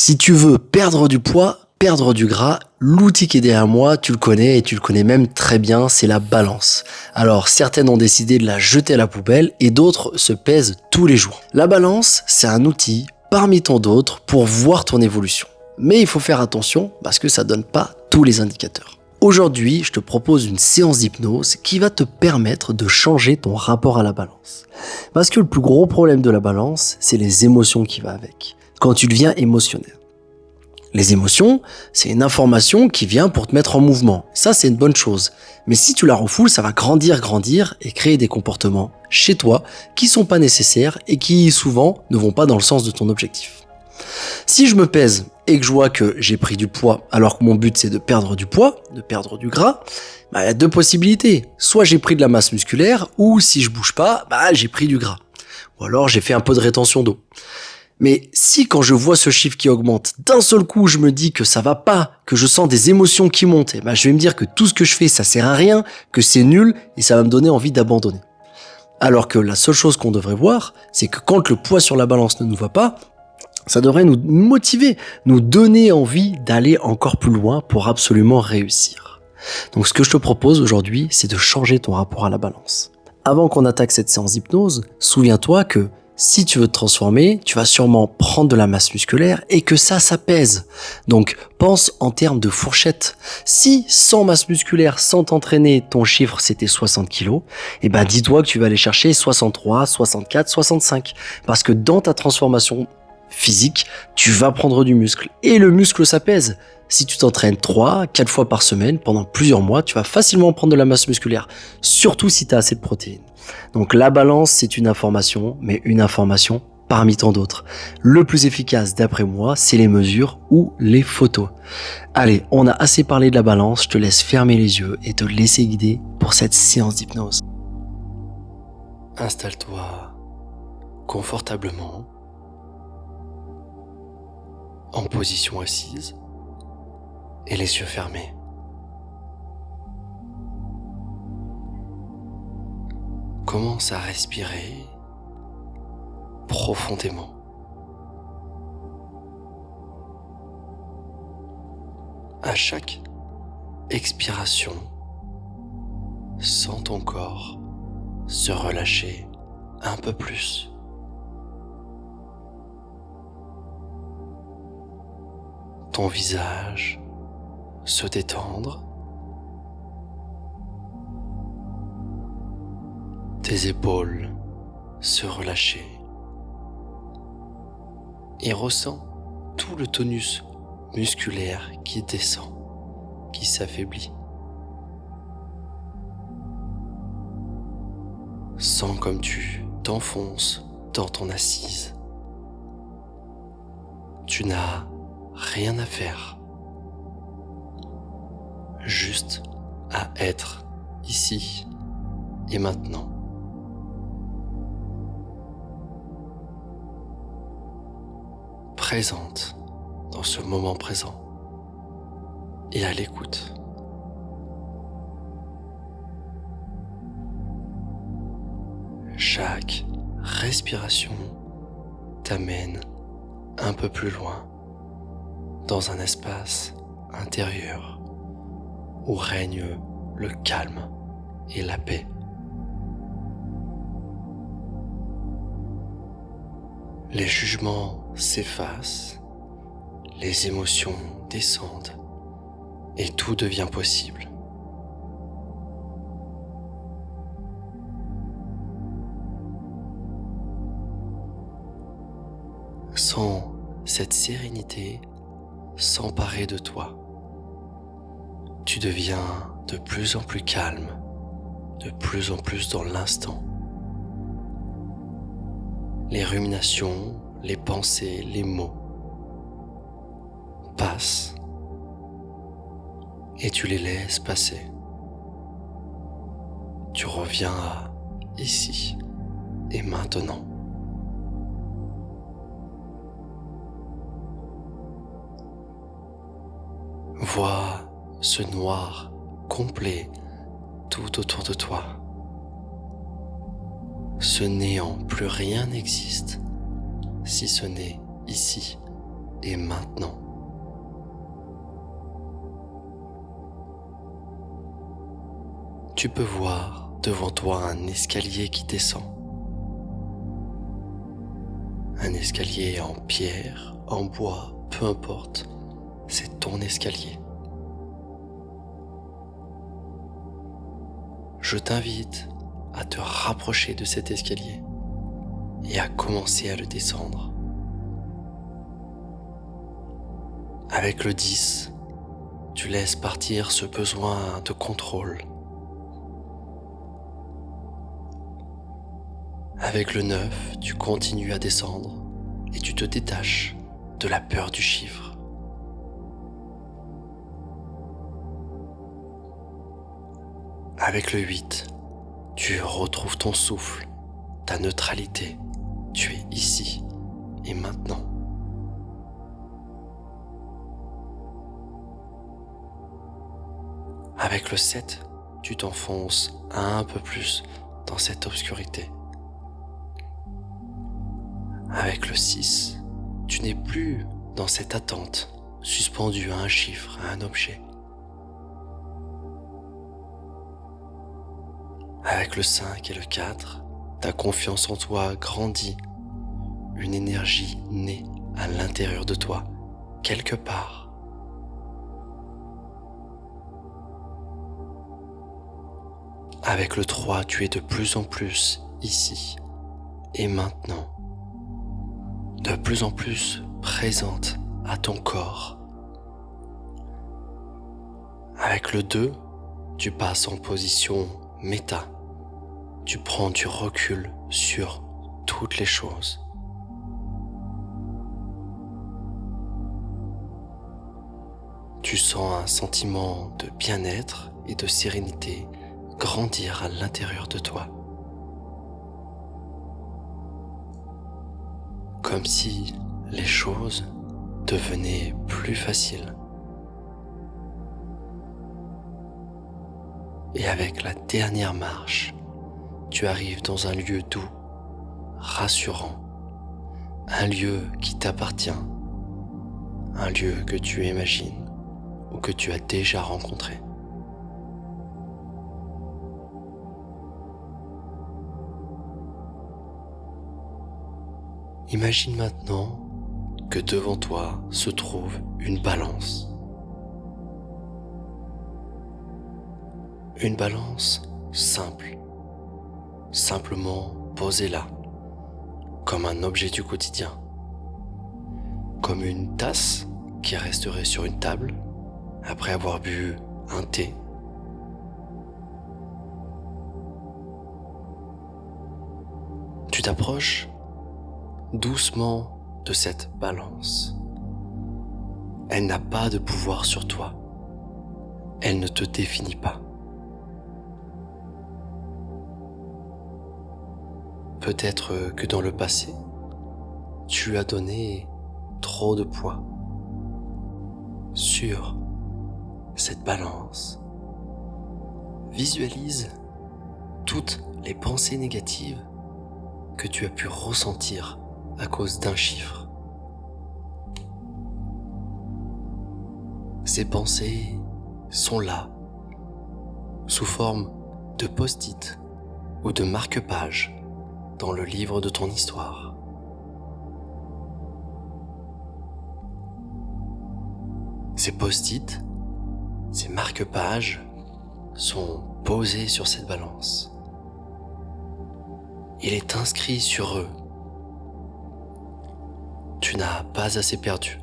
Si tu veux perdre du poids, perdre du gras, l'outil qui est derrière moi, tu le connais et tu le connais même très bien, c'est la balance. Alors certaines ont décidé de la jeter à la poubelle et d'autres se pèsent tous les jours. La balance, c'est un outil parmi tant d'autres pour voir ton évolution. Mais il faut faire attention parce que ça donne pas tous les indicateurs. Aujourd'hui, je te propose une séance d'hypnose qui va te permettre de changer ton rapport à la balance. Parce que le plus gros problème de la balance, c'est les émotions qui vont avec. Quand tu deviens émotionnel. Les émotions, c'est une information qui vient pour te mettre en mouvement. Ça, c'est une bonne chose. Mais si tu la refoules, ça va grandir et créer des comportements chez toi qui sont pas nécessaires et qui souvent ne vont pas dans le sens de ton objectif. Si je me pèse et que je vois que j'ai pris du poids alors que mon but c'est de perdre du poids, de perdre du gras, il y a deux possibilités. Soit j'ai pris de la masse musculaire ou si je bouge pas, j'ai pris du gras. Ou alors j'ai fait un peu de rétention d'eau. Mais si quand je vois ce chiffre qui augmente, d'un seul coup je me dis que ça va pas, que je sens des émotions qui montent, je vais me dire que tout ce que je fais ça sert à rien, que c'est nul et ça va me donner envie d'abandonner. Alors que la seule chose qu'on devrait voir, c'est que quand le poids sur la balance ne nous va pas, ça devrait nous motiver, nous donner envie d'aller encore plus loin pour absolument réussir. Donc ce que je te propose aujourd'hui, c'est de changer ton rapport à la balance. Avant qu'on attaque cette séance d'hypnose, souviens-toi que si tu veux te transformer, tu vas sûrement prendre de la masse musculaire et que ça pèse. Donc, pense en termes de fourchette. Si, sans masse musculaire, sans t'entraîner, ton chiffre c'était 60 kilos, dis-toi que tu vas aller chercher 63, 64, 65. Parce que dans ta transformation physique, tu vas prendre du muscle. Et le muscle, ça pèse. Si tu t'entraînes 3, 4 fois par semaine, pendant plusieurs mois, tu vas facilement prendre de la masse musculaire. Surtout si tu as assez de protéines. Donc la balance, c'est une information, mais une information parmi tant d'autres. Le plus efficace, d'après moi, c'est les mesures ou les photos. Allez, on a assez parlé de la balance, je te laisse fermer les yeux et te laisser guider pour cette séance d'hypnose. Installe-toi confortablement, en position assise, et les yeux fermés. Commence à respirer profondément. À chaque expiration, sens ton corps se relâcher un peu plus. Ton visage se détendre. Tes épaules se relâcher et ressens tout le tonus musculaire qui descend, qui s'affaiblit. Sens comme tu t'enfonces dans ton assise. Tu n'as rien à faire, juste à être ici et maintenant. Présente dans ce moment présent et à l'écoute. Chaque respiration t'amène un peu plus loin dans un espace intérieur où règne le calme et la paix. Les jugements s'effacent, les émotions descendent et tout devient possible. Sens cette sérénité s'emparer de toi. Tu deviens de plus en plus calme, de plus en plus dans l'instant. Les ruminations, les pensées, les mots passent et tu les laisses passer. Tu reviens à ici et maintenant. Vois ce noir complet tout autour de toi. Ce néant, plus rien n'existe si ce n'est ici et maintenant. Tu peux voir devant toi un escalier qui descend. Un escalier en pierre, en bois, peu importe, c'est ton escalier. Je t'invite à te rapprocher de cet escalier et à commencer à le descendre. Avec le 10, tu laisses partir ce besoin de contrôle. Avec le 9, tu continues à descendre et tu te détaches de la peur du chiffre. Avec le 8, tu retrouves ton souffle, ta neutralité. Tu es ici et maintenant. Avec le 7, tu t'enfonces un peu plus dans cette obscurité. Avec le 6, tu n'es plus dans cette attente, suspendue à un chiffre, à un objet. Avec le 5 et le 4, ta confiance en toi grandit. Une énergie naît à l'intérieur de toi, quelque part. Avec le 3, tu es de plus en plus ici et maintenant. De plus en plus présente à ton corps. Avec le 2, tu passes en position méta. Tu prends du recul sur toutes les choses. Tu sens un sentiment de bien-être et de sérénité grandir à l'intérieur de toi. Comme si les choses devenaient plus faciles. Et avec la dernière marche, tu arrives dans un lieu doux, rassurant, un lieu qui t'appartient, un lieu que tu imagines ou que tu as déjà rencontré. Imagine maintenant que devant toi se trouve une balance. Une balance simple, simplement posée là, comme un objet du quotidien, comme une tasse qui resterait sur une table après avoir bu un thé. Tu t'approches doucement de cette balance. Elle n'a pas de pouvoir sur toi. Elle ne te définit pas. Peut-être que dans le passé, tu as donné trop de poids sur cette balance. Visualise toutes les pensées négatives que tu as pu ressentir à cause d'un chiffre. Ces pensées sont là, sous forme de post-it ou de marque-page dans le livre de ton histoire. Ces post-it, ces marque-pages sont posés sur cette balance. Il est inscrit sur eux: tu n'as pas assez perdu.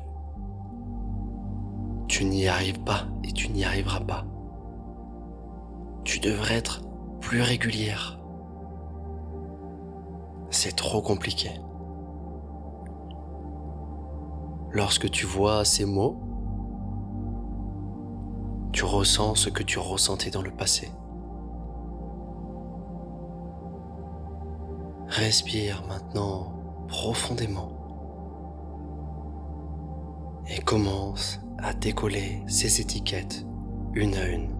Tu n'y arrives pas et tu n'y arriveras pas. Tu devrais être plus régulière. C'est trop compliqué. Lorsque tu vois ces mots, tu ressens ce que tu ressentais dans le passé. Respire maintenant profondément et commence à décoller ces étiquettes une à une.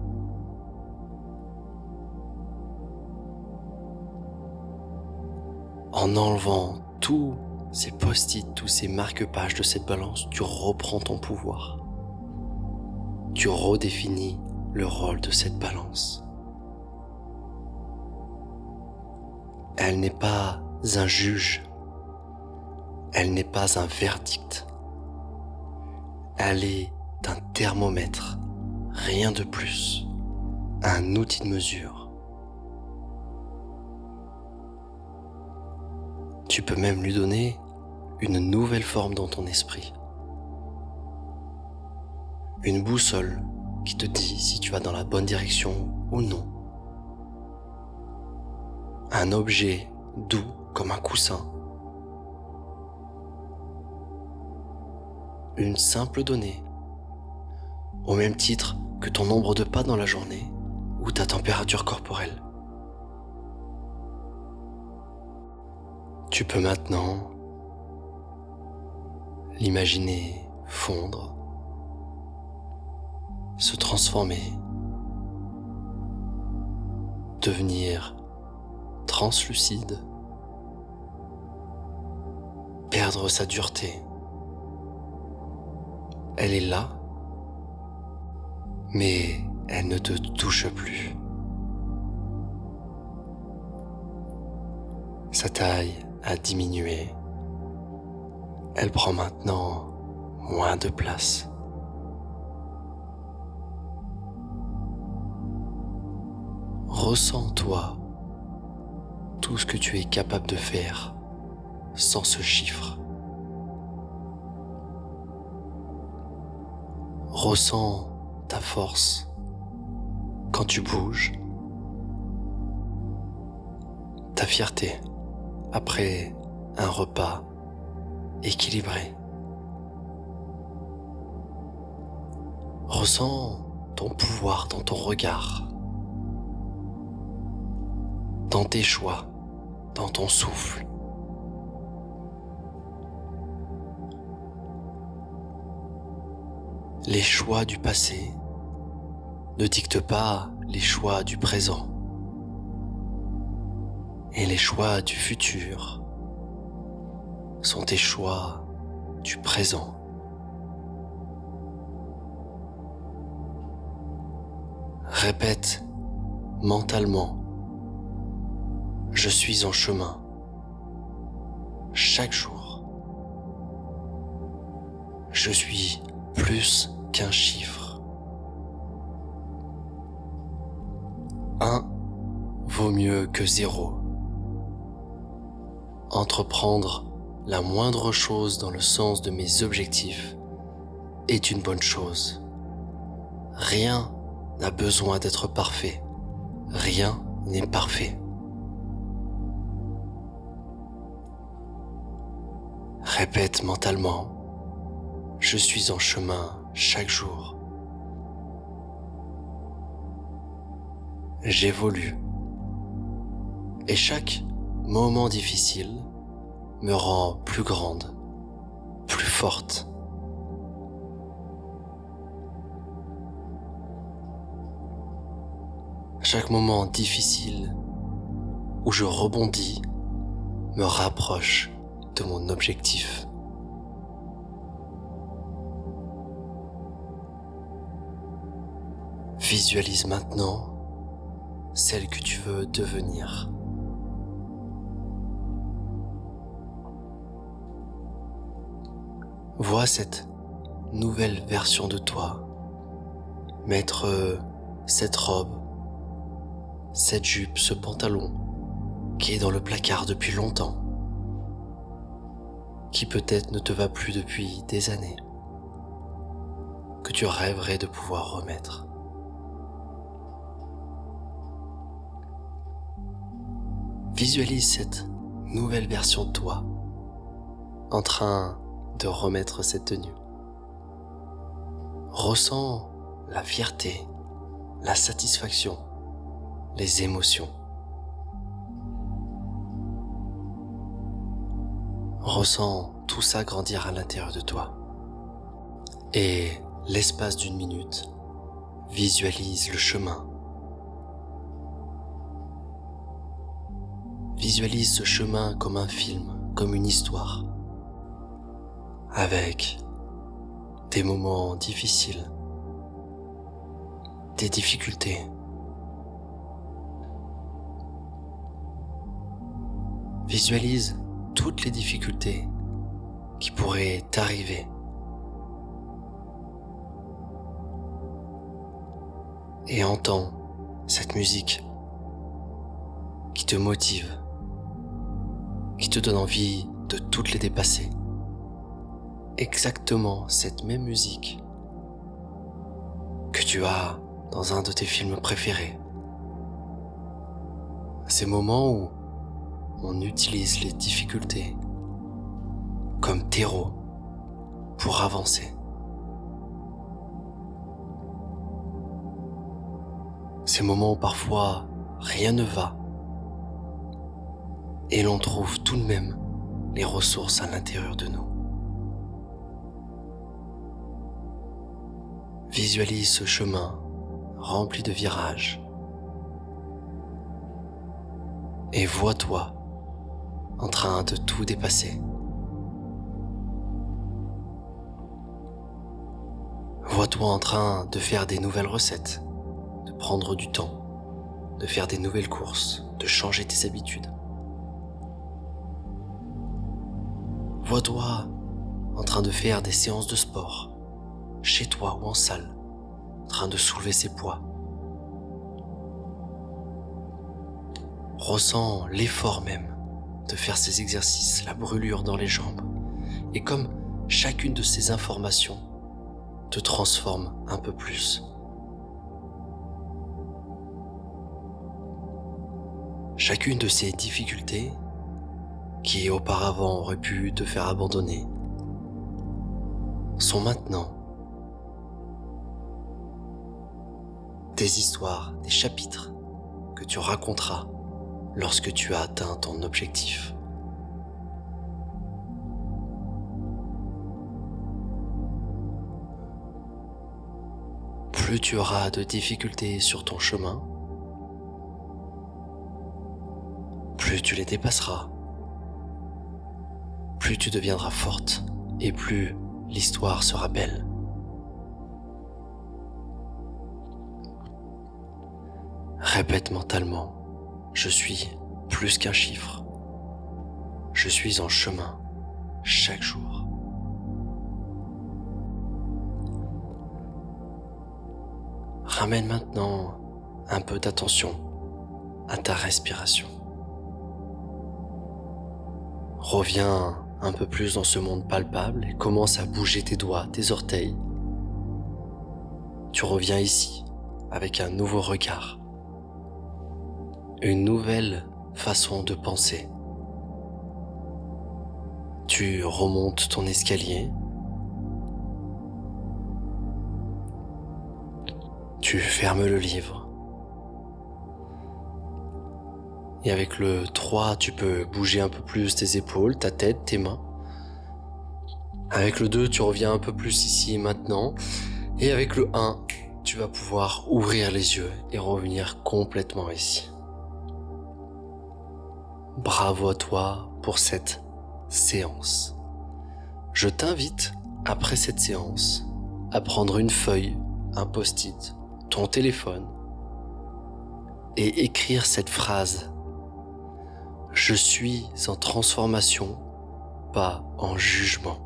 En enlevant tous ces post-it, tous ces marque-pages de cette balance, tu reprends ton pouvoir. Tu redéfinis le rôle de cette balance. Elle n'est pas un juge. Elle n'est pas un verdict. Elle est un thermomètre, rien de plus, un outil de mesure. Tu peux même lui donner une nouvelle forme dans ton esprit. Une boussole qui te dit si tu vas dans la bonne direction ou non. Un objet doux comme un coussin. Une simple donnée, au même titre que ton nombre de pas dans la journée ou ta température corporelle. Tu peux maintenant l'imaginer fondre, se transformer, devenir translucide, perdre sa dureté. Elle est là, mais elle ne te touche plus. Sa taille a diminué. Elle prend maintenant moins de place. Ressens-toi tout ce que tu es capable de faire sans ce chiffre. Ressens ta force quand tu bouges, ta fierté après un repas équilibré. Ressens ton pouvoir dans ton regard, dans tes choix, dans ton souffle. Les choix du passé ne dictent pas les choix du présent. Et les choix du futur sont tes choix du présent. Répète mentalement: je suis en chemin chaque jour. Je suis plus qu'un chiffre. 1 vaut mieux que 0. Entreprendre la moindre chose dans le sens de mes objectifs est une bonne chose. Rien n'a besoin d'être parfait. Rien n'est parfait. Répète mentalement: je suis en chemin chaque jour. J'évolue. Et chaque moment difficile me rend plus grande, plus forte. Chaque moment difficile où je rebondis me rapproche de mon objectif. Visualise maintenant celle que tu veux devenir. Vois cette nouvelle version de toi mettre cette robe, cette jupe, ce pantalon qui est dans le placard depuis longtemps, qui peut-être ne te va plus depuis des années, que tu rêverais de pouvoir remettre. Visualise cette nouvelle version de toi en train de remettre cette tenue. Ressens la fierté, la satisfaction, les émotions. Ressens tout ça grandir à l'intérieur de toi. Et l'espace d'une minute, visualise le chemin. Visualise ce chemin comme un film, comme une histoire. avec des moments difficiles, des difficultés. Visualise toutes les difficultés qui pourraient t'arriver. Et entends cette musique qui te motive, qui te donne envie de toutes les dépasser. Exactement cette même musique que tu as dans un de tes films préférés. Ces moments où on utilise les difficultés comme terreau pour avancer. Ces moments où parfois rien ne va et l'on trouve tout de même les ressources à l'intérieur de nous. Visualise ce chemin rempli de virages et vois-toi en train de tout dépasser. Vois-toi en train de faire des nouvelles recettes, de prendre du temps, de faire des nouvelles courses, de changer tes habitudes. Vois-toi en train de faire des séances de sport, chez toi ou en salle, en train de soulever ses poids. Ressens l'effort même de faire ces exercices, la brûlure dans les jambes. Et comme chacune de ces informations te transforme un peu plus. Chacune de ces difficultés qui auparavant auraient pu te faire abandonner sont maintenant des histoires, des chapitres que tu raconteras lorsque tu as atteint ton objectif. Plus tu auras de difficultés sur ton chemin, plus tu les dépasseras, plus tu deviendras forte et plus l'histoire sera belle. Répète mentalement, je suis plus qu'un chiffre. Je suis en chemin chaque jour. Ramène maintenant un peu d'attention à ta respiration. Reviens un peu plus dans ce monde palpable et commence à bouger tes doigts, tes orteils. Tu reviens ici avec un nouveau regard, une nouvelle façon de penser. Tu remontes ton escalier. Tu fermes le livre. Et avec le 3, tu peux bouger un peu plus tes épaules, ta tête, tes mains. Avec le 2, tu reviens un peu plus ici et maintenant. Et avec le 1, tu vas pouvoir ouvrir les yeux et revenir complètement ici. Bravo à toi pour cette séance. Je t'invite, après cette séance, à prendre une feuille, un post-it, ton téléphone et écrire cette phrase. Je suis en transformation, pas en jugement.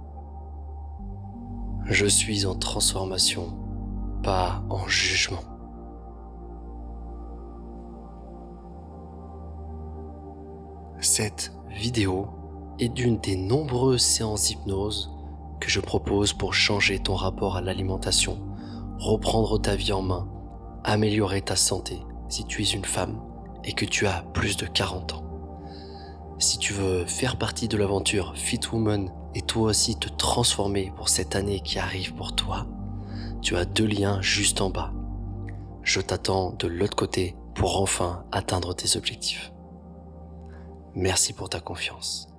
Je suis en transformation, pas en jugement. Cette vidéo est d'une des nombreuses séances d'hypnose que je propose pour changer ton rapport à l'alimentation, reprendre ta vie en main, améliorer ta santé si tu es une femme et que tu as plus de 40 ans. Si tu veux faire partie de l'aventure Fit Woman et toi aussi te transformer pour cette année qui arrive pour toi, tu as 2 liens juste en bas. Je t'attends de l'autre côté pour enfin atteindre tes objectifs. Merci pour ta confiance.